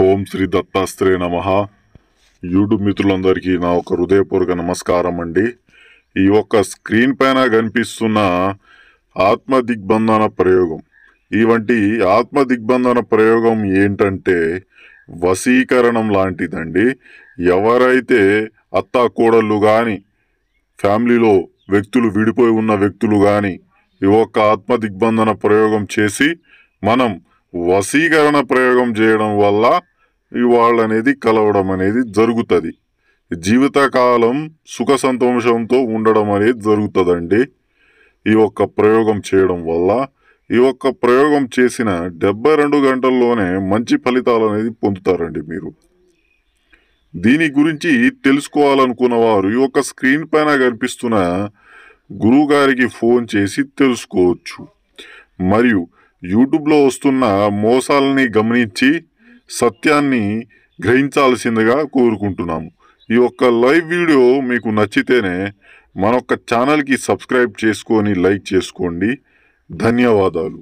ఓం శ్రీ దత్తాత్రేయ నమః. యూట్యూబ్ మిత్రులందరికీ నా ఒక హృదయపూర్వక నమస్కారం అండి. ఈ ఒక్క స్క్రీన్ పైన కనిపిస్తున్న ఆత్మ దిగ్బంధన ప్రయోగం, ఇవంటి ఆత్మ దిగ్బంధన ప్రయోగం ఏంటంటే వశీకరణం లాంటిదండి. ఎవరైతే అత్తా కోడళ్ళు కానీ, ఫ్యామిలీలో వ్యక్తులు విడిపోయి ఉన్న వ్యక్తులు కానీ ఈ ఒక్క ఆత్మ దిగ్బంధన ప్రయోగం చేసి మనం వశీకరణ ప్రయోగం చేయడం వల్ల వాళ్ళనేది కలవడం అనేది జరుగుతుంది. జీవితకాలం సుఖ సంతోషంతో ఉండడం అనేది జరుగుతుందండి ఈ ఒక్క ప్రయోగం చేయడం వల్ల. ఈ ఒక్క ప్రయోగం చేసిన 72 గంటల్లోనే మంచి ఫలితాలు అనేది పొందుతారండి మీరు. దీని గురించి తెలుసుకోవాలనుకున్న వారు ఈ ఒక్క స్క్రీన్ పైన కనిపిస్తున్న గురువు గారికి ఫోన్ చేసి తెలుసుకోవచ్చు. మరియు యూట్యూబ్లో వస్తున్న మోసాలని గమనించి సత్యాన్ని గ్రహించాల్సిందిగా కోరుకుంటున్నాము. ఈ ఒక్క లైవ్ వీడియో మీకు నచ్చితేనే మన ఛానల్కి సబ్స్క్రైబ్ చేసుకొని లైక్ చేసుకోండి. ధన్యవాదాలు.